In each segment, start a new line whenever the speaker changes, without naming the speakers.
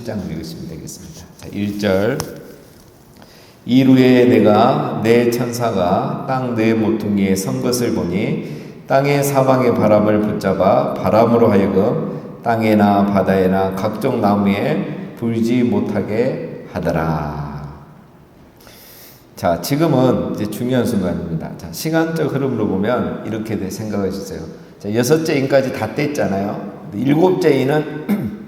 1장 읽으시면 되겠습니다. 자, 1절. 이루에 내가 내 천사가 땅 네 모퉁이에 선 것을 보니 땅의 사방의 바람을 붙잡아 바람으로 하여금 땅에나 바다에나 각종 나무에 불지 못하게 하더라. 자, 지금은 이제 중요한 순간입니다. 자, 시간적 흐름으로 보면 이렇게 생각해 주세요. 자, 여섯째 인까지 다 뗐잖아요. 일곱째 인은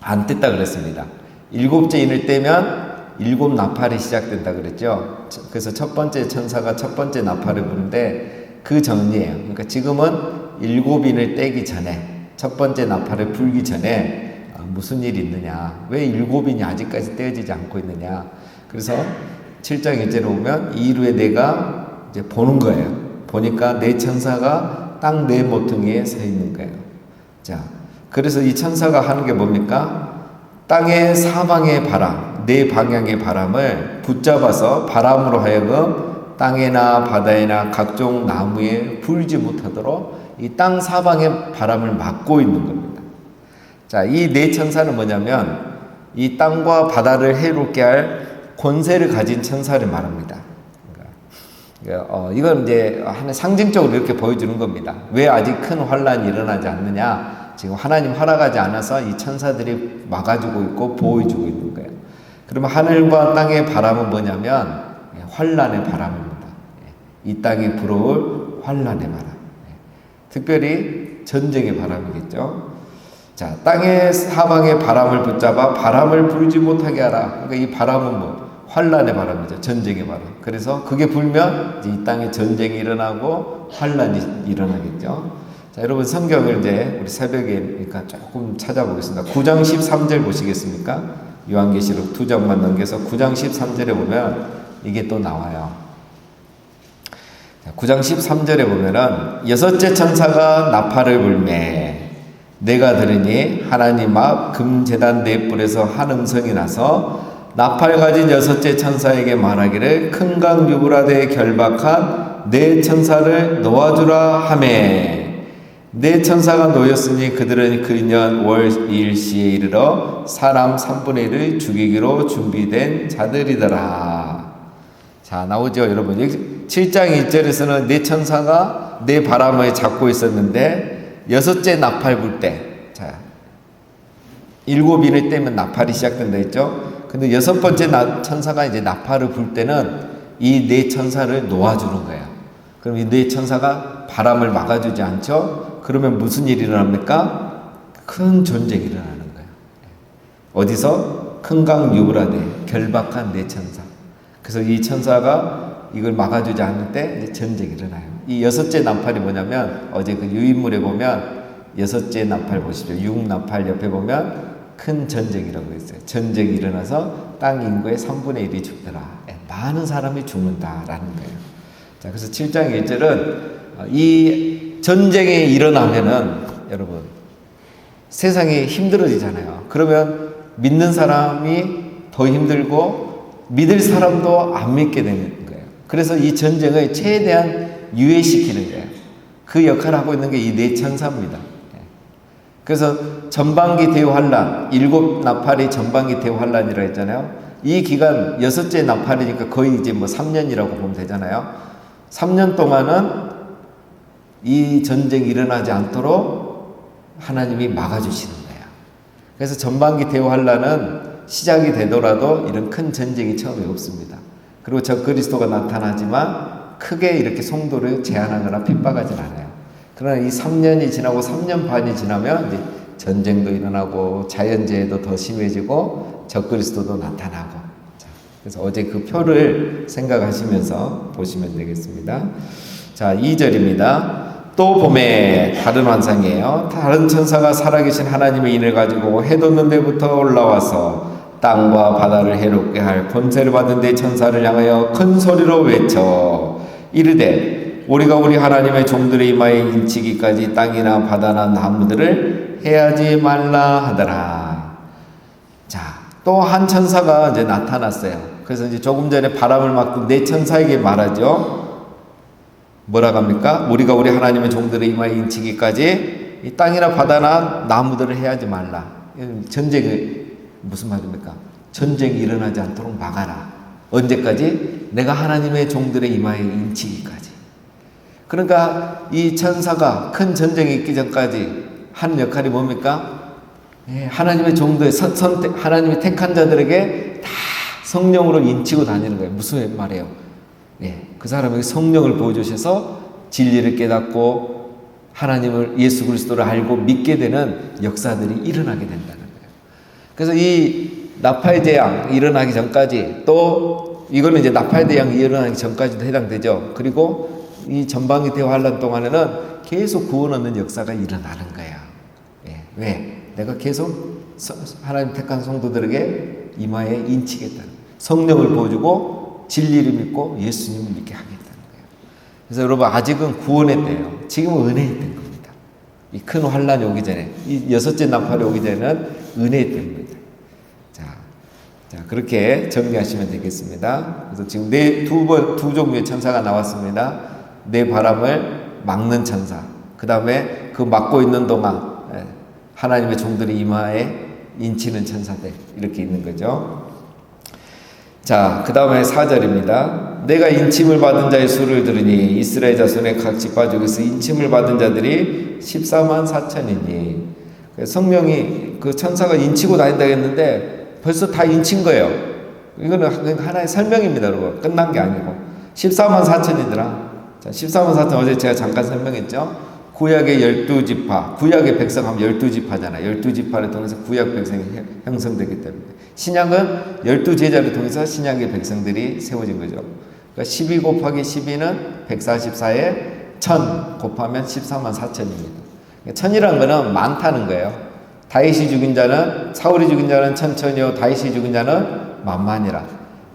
안 뗐다 그랬습니다. 일곱째 인을 떼면 일곱 나팔이 시작된다 그랬죠. 그래서 첫 번째 천사가 첫 번째 나팔을 부는데 그 전이에요. 그러니까 지금은 일곱 인을 떼기 전에, 첫 번째 나팔을 불기 전에 무슨 일이 있느냐, 왜 일곱 인이 아직까지 떼어지지 않고 있느냐. 그래서 7장 1절에 보면 이루에 내가 이제 보는 거예요. 보니까 네 천사가 땅 네 모퉁이에 서 있는 거예요. 자, 그래서 이 천사가 하는 게 뭡니까? 땅의 사방의 바람, 네 방향의 바람을 붙잡아서 바람으로 하여금 땅에나 바다에나 각종 나무에 불지 못하도록 이 땅 사방의 바람을 막고 있는 겁니다. 자, 이 네 천사는 뭐냐면 이 땅과 바다를 해롭게 할 권세를 가진 천사를 말합니다. 이건 이제 하나 상징적으로 이렇게 보여주는 겁니다. 왜 아직 큰 환란이 일어나지 않느냐? 지금 하나님 허락하지 않아서 이 천사들이 막아주고 있고 보호해주고 있는 거예요. 그러면 하늘과 땅의 바람은 뭐냐면 환란의 바람입니다. 이 땅에 불어올 환란의 바람. 특별히 전쟁의 바람이겠죠. 자, 땅의 사방의 바람을 붙잡아 바람을 불지 못하게 하라. 그러니까 이 바람은 뭐? 환란의 바람이죠. 전쟁의 바람. 그래서 그게 불면 이 땅에 전쟁이 일어나고 환란이 일어나겠죠. 자, 여러분 성경을 이제 우리 새벽에니까 조금 찾아보겠습니다. 9장 13절 보시겠습니까? 요한계시록 2장만 넘겨서 9장 13절에 보면 이게 또 나와요. 9장 13절에 보면은 여섯째 천사가 나팔을 불매 내가 들으니 하나님 앞 금제단 네 뿔에서 한 음성이 나서 나팔 가진 여섯째 천사에게 말하기를 큰 강 유브라데에 결박한 네 천사를 놓아주라 하매 네 천사가 놓였으니 그들은 그 년 월 2일시에 이르러 사람 3분의 1을 죽이기로 준비된 자들이더라. 자, 나오죠 여러분. 7장 1절에서는 네 천사가 네 바람을 잡고 있었는데 여섯째 나팔 불 때, 자, 일곱 인을 떼면 나팔이 시작된다 했죠. 근데 여섯 번째 천사가 이제 나팔을 불 때는 이 네 천사를 놓아주는 거예요. 그럼 이 네 천사가 바람을 막아주지 않죠? 그러면 무슨 일이 일어납니까? 큰 전쟁이 일어나는 거예요. 어디서? 큰 강 유브라데 결박한 네 천사. 그래서 이 천사가 이걸 막아주지 않을 때 이제 전쟁이 일어나요. 이 여섯째 나팔이 뭐냐면 어제 그 유인물에 보면 여섯째 나팔 보시죠. 육나팔 옆에 보면 큰 전쟁이라고 했어요. 전쟁이 일어나서 땅 인구의 3분의 1이 죽더라. 많은 사람이 죽는다라는 거예요. 자, 그래서 7장 1절은 이 전쟁이 일어나면은 여러분 세상이 힘들어지잖아요. 그러면 믿는 사람이 더 힘들고 믿을 사람도 안 믿게 되는 거예요. 그래서 이 전쟁을 최대한 유예시키는 거예요. 그 역할을 하고 있는 게 이 네 천사입니다. 그래서 전반기 대환란, 일곱 나팔이 전반기 대환란이라 했잖아요. 이 기간 여섯째 나팔이니까 거의 이제 뭐 3년이라고 보면 되잖아요. 3년 동안은 이 전쟁이 일어나지 않도록 하나님이 막아주시는 거예요. 그래서 전반기 대환란은 시작이 되더라도 이런 큰 전쟁이 처음에 없습니다. 그리고 적그리스도가 나타나지만 크게 이렇게 성도를 제한하거나 핍박하진 않아요. 그러나 이 3년이 지나고 3년 반이 지나면 이제 전쟁도 일어나고 자연재해도 더 심해지고 적그리스도도 나타나고. 자, 그래서 어제 그 표를 생각하시면서 보시면 되겠습니다. 자, 2절입니다. 또 봄에 다른 환상이에요. 다른 천사가 살아계신 하나님의 인을 가지고 해 돋는 데부터 올라와서 땅과 바다를 해롭게 할 권세를 받은 네 천사를 향하여 큰 소리로 외쳐 이르되 우리가 우리 하나님의 종들의 이마에 인치기까지 땅이나 바다나 나무들을 해하지 말라 하더라. 자, 또 한 천사가 이제 나타났어요. 그래서 이제 조금 전에 바람을 막고 네 천사에게 말하죠. 뭐라고 합니까? 우리가 우리 하나님의 종들의 이마에 인치기까지 이 땅이나 바다나 나무들을 해하지 말라. 전쟁을 무슨 말입니까? 전쟁이 일어나지 않도록 막아라. 언제까지? 내가 하나님의 종들의 이마에 인치기까지. 그러니까 이 천사가 큰 전쟁이 있기 전까지 하는 역할이 뭡니까? 하나님의 종들, 하나님이 택한 자들에게 다 성령으로 인치고 다니는 거예요. 무슨 말이에요? 그 사람에게 성령을 보여주셔서 진리를 깨닫고 하나님을, 예수 그리스도를 알고 믿게 되는 역사들이 일어나게 된다는 거예요. 그래서 이 나팔 재앙 일어나기 전까지, 또 이거는 이제 나팔 재앙이 일어나기 전까지도 해당되죠. 그리고 이 전방위 대환란 동안에는 계속 구원 얻는 역사가 일어나는 거야. 왜? 내가 계속 하나님 택한 성도들에게 이마에 인치겠다는, 성령을 보여주고 진리를 믿고 예수님을 믿게 하겠다는 거예요. 그래서 여러분, 아직은 구원의 때예요. 지금은 은혜의 때인 겁니다. 이 큰 환란이 오기 전에, 이 여섯째 나팔이 오기 전에는 은혜의 때입니다. 자, 그렇게 정리하시면 되겠습니다. 그래서 지금 두 종류의 천사가 나왔습니다. 내 바람을 막는 천사, 그 다음에 그 막고 있는 동안 하나님의 종들의 이마에 인치는 천사들, 이렇게 있는 거죠. 자, 그 다음에 4절입니다. 내가 인침을 받은 자의 수를 들으니 이스라엘 자손의 각 지파 중에서 인침을 받은 자들이 14만 4천이니, 성령이, 그 천사가 인치고 다닌다 했는데 벌써 다 인친 거예요. 이거는 하나의 설명입니다, 여러분. 끝난 게 아니고. 14만 4천이더라. 자, 14만 4천 어제 제가 잠깐 설명했죠. 구약의 12지파, 구약의 백성 하면 12지파잖아요. 12지파를 통해서 구약 백성이 형성되기 때문에. 신약은 12제자를 통해서 신약의 백성들이 세워진 거죠. 그러니까 12 곱하기 12는 144에 1000 곱하면 14만 4천입니다. 1000이라는 거는 많다는 거예요. 다윗이 죽인 자는, 사울이 죽인 자는 1000이요, 다윗이 죽인 자는 만만이라.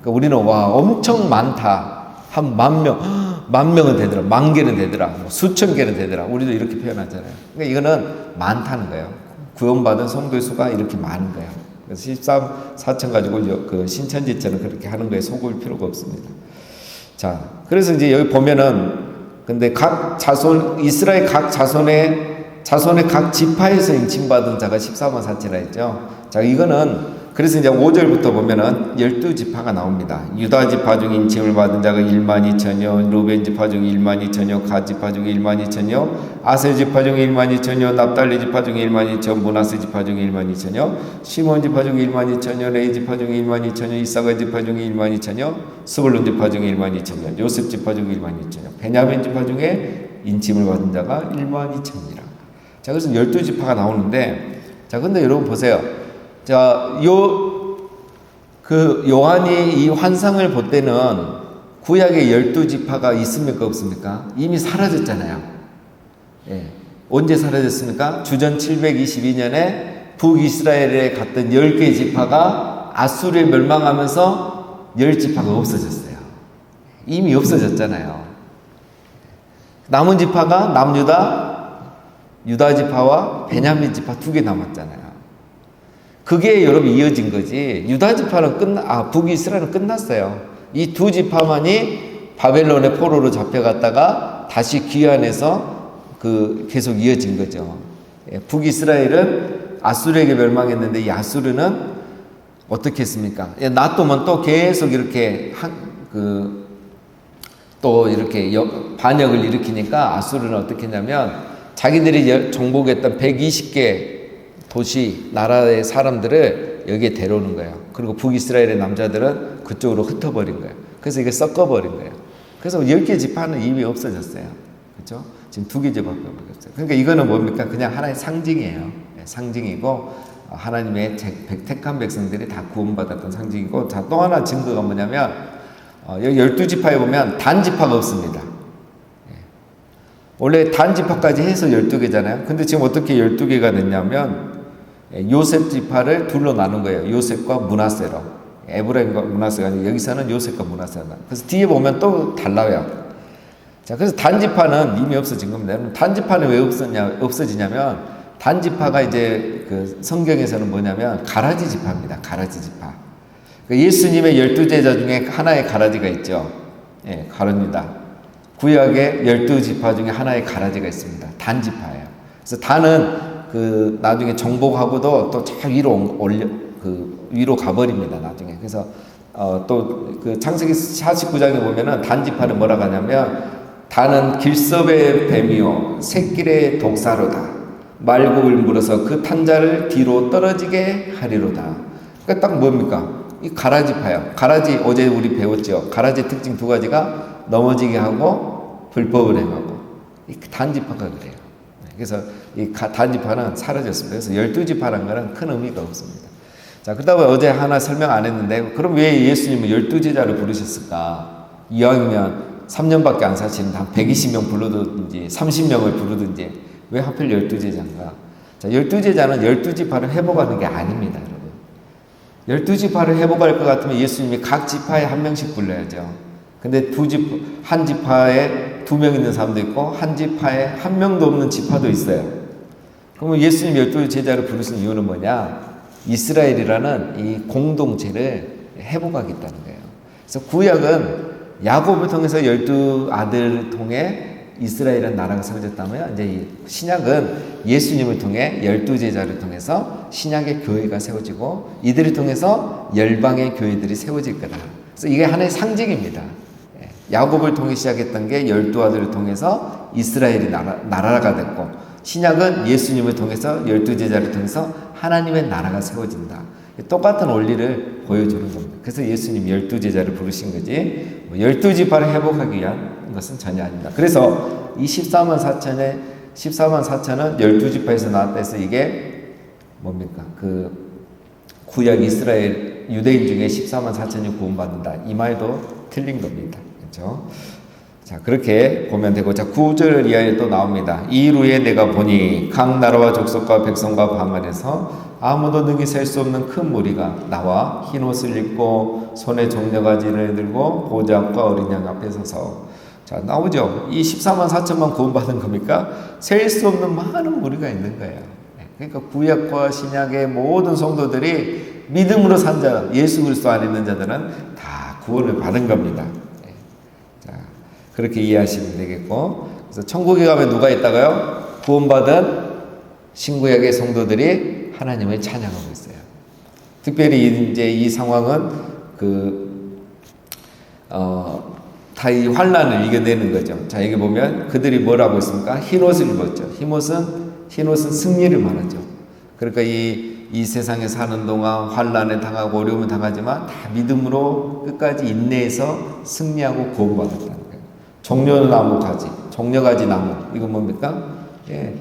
그러니까 우리는 와, 엄청 많다. 한 10,000명은 되더라. 10,000개는 되더라. 수천 개는 되더라. 우리도 이렇게 표현하잖아요. 그러니까 이거는 많다는 거예요. 구원받은 성도의 수가 이렇게 많은 거예요. 그래서 14천 가지고 그 신천지처럼 그렇게 하는 거에 속을 필요가 없습니다. 자, 그래서 이제 여기 보면은, 근데 각 자손, 이스라엘 각 자손의 각 지파에서 인침받은 자가 14만 4천이라 했죠. 자, 이거는, 그래서 이제 5절부터 보면은 12지파가 나옵니다. 유다 지파 중 인침을 받은 자가 1만 2천여, 루벤 지파 중 1만 2천여, 갓 지파 중 1만 2천여, 아셀 지파 중 1만 2천여, 납달리 지파 중 1만 2천, 므낫세 지파 중 1만 2천여, 시몬 지파 중 1만 2천여, 레위 지파 중 1만 2천여, 이사가 지파 중 1만 2천여, 스불론 지파 중 1만 2천여, 요셉 지파 중 1만 2천여, 베냐민 지파 중에 인침을 받은 자가 1만 2천이라. 자, 그래서 12지파가 나오는데, 자, 근데 여러분 보세요. 자, 요한이 이 환상을 볼 때는 구약의 12지파가 있습니까? 없습니까? 이미 사라졌잖아요. 언제 사라졌습니까? 주전 722년에 북이스라엘에 갔던 10개 지파가 아수르에 멸망하면서 10지파가 없어졌어요. 이미 없어졌잖아요. 남은 지파가 유다 지파와 베냐민 지파 2개 남았잖아요. 그게 여러분 이어진 거지. 유다 지파는 북이스라엘은 끝났어요. 이 두 지파만이 바벨론의 포로로 잡혀갔다가 다시 귀환해서 계속 이어진 거죠. 북이스라엘은 아수르에게 멸망했는데 이 아수르는 어떻게 했습니까? 놔두면 또 계속 이렇게 또 이렇게 반역을 일으키니까 아수르는 어떻게 했냐면 자기들이 정복했던 120개 도시, 나라의 사람들을 여기에 데려오는 거예요. 그리고 북이스라엘의 남자들은 그쪽으로 흩어버린 거예요. 그래서 이게 섞어버린 거예요. 그래서 10개 지파는 이미 없어졌어요. 그렇죠? 지금 2개 지파밖에 없어요. 그러니까 이거는 뭡니까? 그냥 하나의 상징이에요. 상징이고 하나님의 택한 백성들이 다 구원받았던 상징이고, 자, 또 하나 증거가 뭐냐면 여기 12지파에 보면 단지파가 없습니다. 원래 단지파까지 해서 12개잖아요. 근데 지금 어떻게 12개가 됐냐면 요셉 지파를 둘로 나눈 거예요. 요셉과 므낫세로. 에브라임과 므낫세가 아니고 여기서는 요셉과 므낫세가. 그래서 뒤에 보면 또 달라요. 자, 그래서 단지파는 이미 없어진 겁니다. 단지파는 왜 없어지냐면 단지파가 이제 그 성경에서는 뭐냐면 가라지 지파입니다. 가라지 지파. 예수님의 12제자 중에 하나의 가라지가 있죠. 가릅니다. 구약의 12지파 중에 하나의 가라지가 있습니다. 단지파예요. 그래서 단은 나중에 정복하고도 또 저 위로 위로 가버립니다, 나중에. 그래서 또 그 창세기 49장에 보면은 단지파를 뭐라고 하냐면, 단은 길섭의 뱀이요 새끼의 독사로다. 말국을 물어서 그 탄자를 뒤로 떨어지게 하리로다. 그러니까 딱 뭡니까? 이 가라지파요. 가라지 어제 우리 배웠죠. 가라지 특징 두 가지가 넘어지게 하고 불법을 행하고. 이 단지파가 그래요. 그래서 이 단지파는 사라졌습니다. 그래서 12지파라는 거는 큰 의미가 없습니다. 자, 그다음에 어제 하나 설명 안 했는데, 그럼 왜 예수님은 12제자를 부르셨을까? 이왕이면 3년밖에 안 사시는데 한 120명 부르든지 30명을 부르든지 왜 하필 12제자인가? 자, 12제자는 12지파를 회복하는 게 아닙니다, 여러분. 12지파를 회복할 것 같으면 예수님이 각 지파에 한 명씩 불러야죠. 근데 한 지파에 2명 있는 사람도 있고 한 지파에 한 명도 없는 지파도 있어요. 그러면 예수님 12제자를 부르신 이유는 뭐냐? 이스라엘이라는 이 공동체를 회복하겠다는 거예요. 그래서 구약은 야곱을 통해서 12아들을 통해 이스라엘은 나라가 세워졌다면, 이제 이 신약은 예수님을 통해 12제자를 통해서 신약의 교회가 세워지고 이들을 통해서 열방의 교회들이 세워질 거다. 그래서 이게 하나의 상징입니다. 야곱을 통해 시작했던 게 12아들을 통해서 이스라엘이 나라가 됐고, 신약은 예수님을 통해서 12제자를 통해서 하나님의 나라가 세워진다. 똑같은 원리를 보여주는 겁니다. 그래서 예수님 12제자를 부르신 거지, 12지파를 회복하기 위한 것은 전혀 아닙니다. 그래서 이 14만 4천은 12지파에서 나왔다 해서 이게 뭡니까? 그 구약 이스라엘 유대인 중에 14만 4천이 구원받는다. 이 말도 틀린 겁니다. 그렇죠? 자, 그렇게 보면 되고, 자, 9절 이하에 또 나옵니다. 이 후에 내가 보니 각 나라와 족속과 백성과 방언에서 아무도 능히 셀 수 없는 큰 무리가 나와 흰 옷을 입고 손에 종려가지를 들고 보좌 앞과 어린 양 앞에 서서. 자, 나오죠. 이 14만 4천만 구원받은 겁니까? 셀 수 없는 많은 무리가 있는 거예요. 그러니까 구약과 신약의 모든 성도들이 믿음으로 산 자, 예수 그리스도 안에 있는 자들은 다 구원을 받은 겁니다. 그렇게 이해하시면 되겠고, 그래서 천국에 가면 누가 있다가요? 구원받은 신구약의 성도들이 하나님을 찬양하고 있어요. 특별히 이제 이 상황은 다 이 환란을 이겨내는 거죠. 자, 여기 보면 그들이 뭐라고 했습니까? 흰 옷을 입었죠. 흰 옷은 승리를 말하죠. 그러니까 이 세상에 사는 동안 환란에 당하고 어려움을 당하지만 다 믿음으로 끝까지 인내해서 승리하고 구원받았다는 거예요. 종려나무 가지, 종려가지 나무, 이거 뭡니까? 예,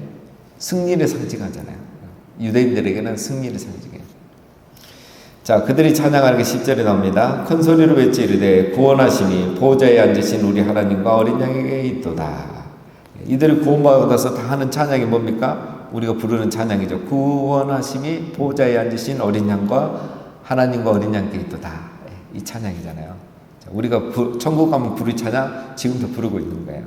승리를 상징하잖아요. 유대인들에게는 승리를 상징해요. 자, 그들이 찬양하는 게 10절에 나옵니다. 큰 소리로 외치 이르되 구원하심이 보좌에 앉으신 우리 하나님과 어린 양에게 있도다. 이들을 구원받아서 다 하는 찬양이 뭡니까? 우리가 부르는 찬양이죠. 구원하심이 보좌에 앉으신 어린 양과 하나님과 어린 양께 있도다. 이 찬양이잖아요. 자, 우리가 천국 가면 부를 찬양 지금도 부르고 있는 거예요.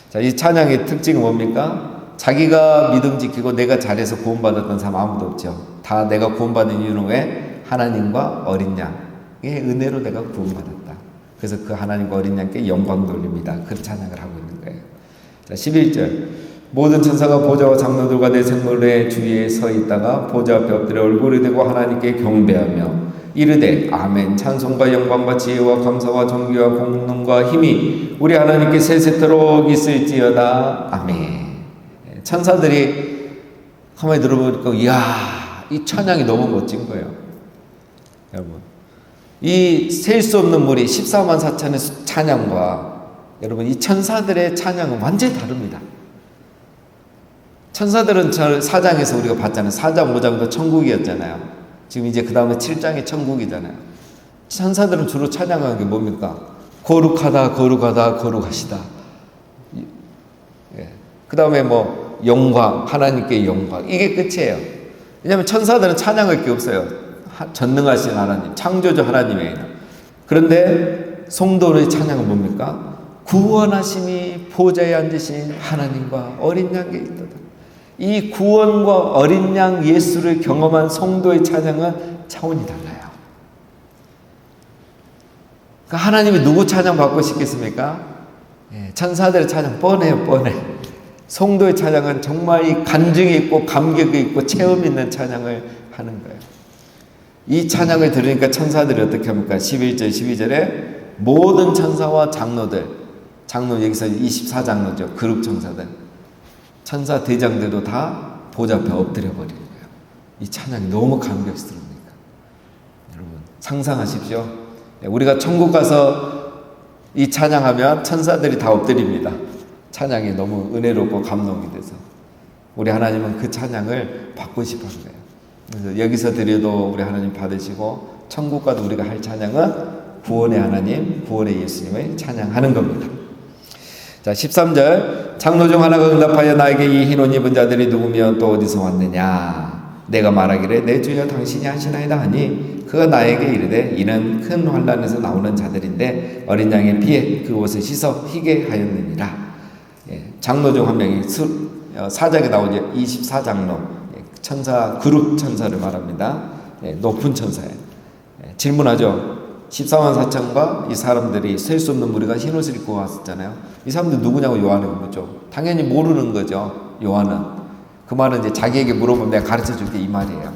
자, 이 찬양의 특징은 뭡니까? 자기가 믿음 지키고 내가 잘해서 구원받았던 사람 아무도 없죠. 다 내가 구원받은 이유는 왜? 하나님과 어린 양의 은혜로 내가 구원받았다. 그래서 그 하나님과 어린 양께 영광 돌립니다. 그 찬양을 하고 있는 거예요. 자, 11절. 모든 천사가 보좌와 장로들과 내 생물의 주위에 서 있다가 보좌 앞에 엎드려 얼굴을 대고 하나님께 경배하며 이르되 아멘. 찬송과 영광과 지혜와 감사와 존귀와 공능과 힘이 우리 하나님께 세세토록 있을지어다. 아멘. 천사들이 가만히 들어보니까 이야, 이 찬양이 너무 멋진 거예요. 여러분, 이 셀 수 없는 무리 14만 4천의 찬양과 여러분 이 천사들의 찬양은 완전히 다릅니다. 천사들은 4장에서 우리가 봤잖아요. 4장 5장도 천국이었잖아요. 지금 이제 그 다음에 7장이 천국이잖아요. 천사들은 주로 찬양하는 게 뭡니까? 거룩하다, 거룩하다, 거룩하시다. 예. 그 다음에 뭐 영광, 하나님께 영광, 이게 끝이에요. 왜냐하면 천사들은 찬양할 게 없어요. 전능하신 하나님, 창조주 하나님의 이름. 그런데 성도의 찬양은 뭡니까? 구원하심이 보좌에 앉으신 하나님과 어린 양에 있도다. 이 구원과 어린 양 예수를 경험한 성도의 찬양은 차원이 달라요. 그러니까 하나님이 누구 찬양 받고 싶겠습니까? 예, 천사들의 찬양 뻔해요, 뻔해. 성도의 찬양은 정말 이 간증이 있고 감격이 있고 체험 있는 찬양을 하는 거예요. 이 찬양을 들으니까 천사들이 어떻게 합니까? 11절, 12절에 모든 천사와 장로들, 장로 여기서 24장로죠. 그룹 천사들, 천사 대장들도 다 보좌 앞에 엎드려 버리는 거예요. 이 찬양이 너무 감격스러우니까. 여러분 상상하십시오. 우리가 천국 가서 이 찬양하면 천사들이 다 엎드립니다. 찬양이 너무 은혜롭고 감동이 돼서 우리 하나님은 그 찬양을 받고 싶어 하는 거예요. 그래서 여기서 드려도 우리 하나님 받으시고 천국 가도 우리가 할 찬양은 구원의 하나님, 구원의 예수님을 찬양하는 겁니다. 자, 13절 장로 중 하나가 응답하여 나에게 이 흰 옷 입은 자들이 누구며 또 어디서 왔느냐? 내가 말하기를 내 주여 당신이 하시나이다 하니 그가 나에게 이르되 이는 큰 환난에서 나오는 자들인데 어린 양의 피에 그 옷을 씻어 희게 하였느니라. 장로 중 한 명이 사장에 나오죠. 24장로 천사 그룹 천사를 말합니다. 높은 천사예요. 질문하죠. 14만 4천과 이 사람들이 셀 수 없는 무리가 흰 옷을 입고 왔었잖아요. 이 사람들 누구냐고 요한이 묻죠. 당연히 모르는 거죠. 요한은. 그 말은 이제 자기에게 물어보면 내가 가르쳐 줄게 이 말이에요.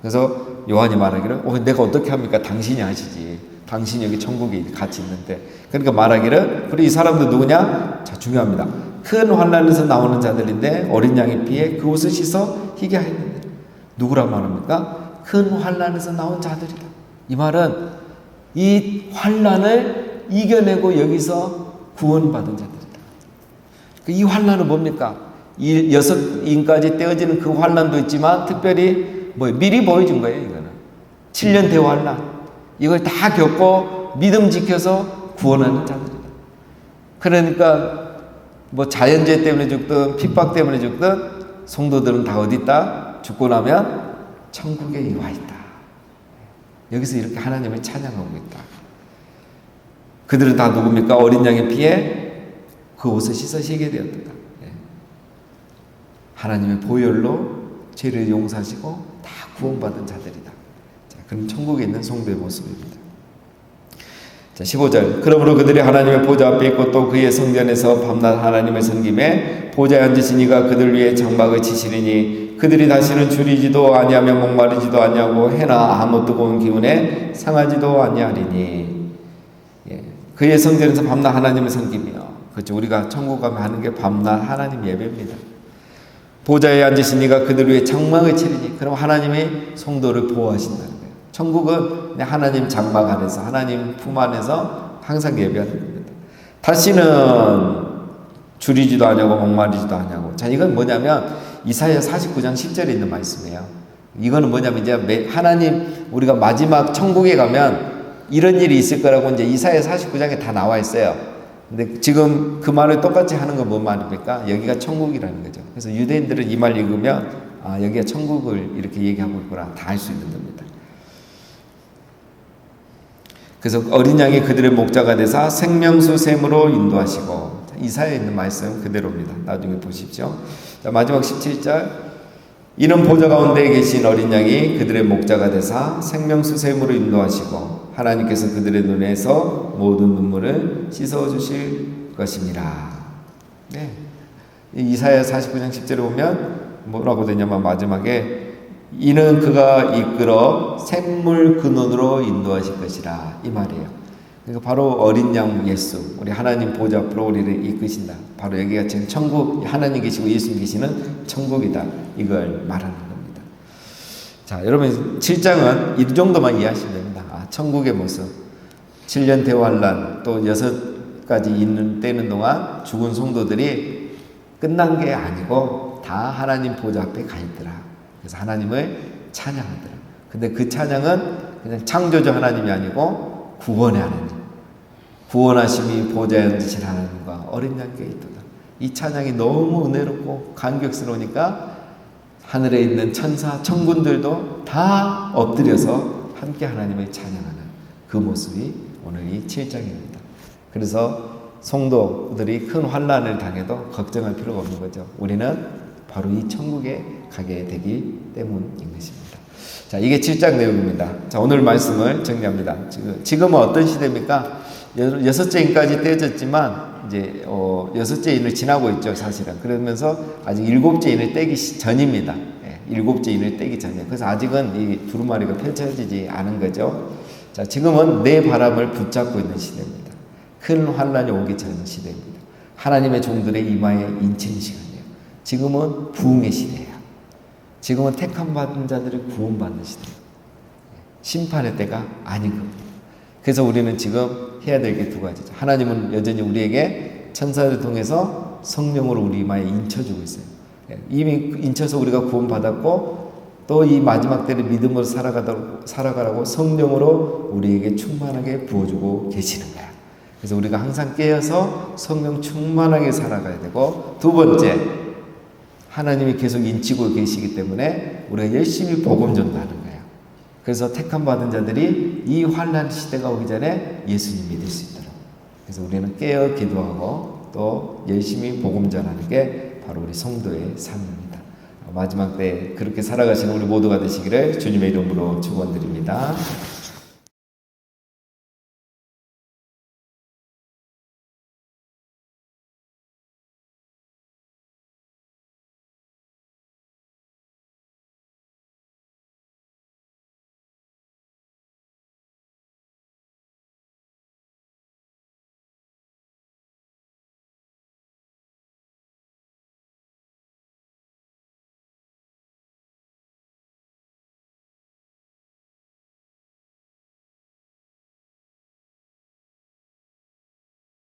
그래서 요한이 말하기를 내가 어떻게 합니까? 당신이 하시지. 당신이 여기 천국에 같이 있는데. 그러니까 말하기를 그래 이 사람들 누구냐? 자, 중요합니다. 큰 환난에서 나오는 자들인데 어린 양의 피에 그 옷을 씻어 희게 하였는데 누구라 말합니까? 큰 환난에서 나온 자들이다. 이 말은 이 환난을 이겨내고 여기서 구원받은 자들이다. 이 환난은 뭡니까? 이 6인까지 떼어지는 그 환난도 있지만 특별히 미리 보여준 거예요. 이거는 7년 대환난 이걸 다 겪고 믿음 지켜서 구원하는 자들이다. 그러니까 자연재해 때문에 죽든 핍박 때문에 죽든 성도들은 다 어디 있다? 죽고 나면 천국에 와 있다. 여기서 이렇게 하나님을 찬양하고 있다. 그들은 다 누굽니까? 어린 양의 피에 그 옷을 씻으시게 되었다. 하나님의 보혈로 죄를 용서하시고 다 구원받은 자들이다. 자, 그럼 천국에 있는 성도의 모습입니다. 자, 15절 그러므로 그들이 하나님의 보좌 앞에 있고 또 그의 성전에서 밤낮 하나님을 섬기매 보좌에 앉으신 이가 그들 위에 장막을 치시리니 그들이 다시는 줄이지도 아니하며 목마르지도 아니하고 해나 아무 뜨거운 기운에 상하지도 아니하리니. 그의 성전에서 밤낮 하나님을 섬기며 그렇죠. 우리가 천국 가면 하는 게 밤낮 하나님 예배입니다. 보좌에 앉으신 이가 그들 위에 장막을 치리니 그럼 하나님이 성도를 보호하신다는 거예요. 천국은 하나님 장막 안에서 하나님 품 안에서 항상 예배하는 겁니다. 다시는 줄이지도 아니하고 목마르지도 아니하고. 자, 이건 뭐냐면 이사야 49장 10절에 있는 말씀이에요. 이거는 뭐냐면 이제 하나님 우리가 마지막 천국에 가면 이런 일이 있을 거라고 이제 이사야 49장에 다 나와 있어요. 근데 지금 그 말을 똑같이 하는 건 뭔 말입니까? 여기가 천국이라는 거죠. 그래서 유대인들은 이 말 읽으면 여기가 천국을 이렇게 얘기하고 있구나 다 알 수 있는 겁니다. 그래서 어린 양이 그들의 목자가 되사 생명수 샘으로 인도하시고. 이사야에 있는 말씀 그대로입니다. 나중에 보십시오. 자, 마지막 17절 이는 보좌 가운데 계신 어린 양이 그들의 목자가 되사 생명수 샘으로 인도하시고 하나님께서 그들의 눈에서 모든 눈물을 씻어주실 것입니다. 네. 이사야 49장 10절에 보면 뭐라고 되냐면 마지막에 이는 그가 이끌어 샘물 근원으로 인도하실 것이라 이 말이에요. 그러니까 바로 어린 양 예수 우리 하나님 보좌 앞으로 우리를 이끄신다. 바로 여기가 지금 천국 하나님 계시고 예수님 계시는 천국이다. 이걸 말하는 겁니다. 자, 여러분 7장은 이 정도만 이해하시면 됩니다. 천국의 모습 7년 대환란 또 6가지 있는 때는 동안 죽은 성도들이 끝난 게 아니고 다 하나님 보좌 앞에 가 있더라. 그래서 하나님을 찬양하더라. 근데 그 찬양은 그냥 창조주 하나님이 아니고 구원의 하나님, 구원하심이 보좌에 앉으신 하나님과 어린 양께 있도다. 이 찬양이 너무 은혜롭고 감격스러우니까 하늘에 있는 천사, 천군들도 다 엎드려서 함께 하나님을 찬양하는 그 모습이 오늘 이 7장입니다. 그래서 성도들이 큰 환난을 당해도 걱정할 필요가 없는 거죠. 우리는 바로 이 천국에 가게 되기 때문인 것입니다. 자, 이게 7장 내용입니다. 자, 오늘 말씀을 정리합니다. 지금은 어떤 시대입니까? 6째 인까지 떼어졌지만 이제 6째 인을 지나고 있죠, 사실은. 그러면서 아직 7째 인을 떼기 전입니다. 일곱째 인을 떼기 전에. 그래서 아직은 이 두루마리가 펼쳐지지 않은 거죠. 자, 지금은 내 바람을 붙잡고 있는 시대입니다. 큰 환란이 오기 전 시대입니다. 하나님의 종들의 이마에 인치는 시간이에요. 지금은 부흥의 시대예요. 지금은 택함 받은 자들이 구원받는 시대예요. 심판의 때가 아닌 겁니다. 그래서 우리는 지금 해야 될 게 두 가지죠. 하나님은 여전히 우리에게 천사를 통해서 성령으로 우리 이마에 인쳐주고 있어요. 이미 인쳐서 우리가 구원받았고 또 이 마지막 때를 믿음으로 살아가라고 성령으로 우리에게 충만하게 부어주고 계시는 거야. 그래서 우리가 항상 깨어서 성령 충만하게 살아가야 되고, 두 번째, 하나님이 계속 인치고 계시기 때문에 우리가 열심히 복음 전도하는 거예요. 그래서 택함 받은 자들이 이 환난 시대가 오기 전에 예수님 믿을 수 있도록. 그래서 우리는 깨어 기도하고 또 열심히 복음 전하는 게 바로 우리 성도의 삶입니다. 마지막 때 그렇게 살아가시는 우리 모두가 되시기를 주님의 이름으로 축원드립니다.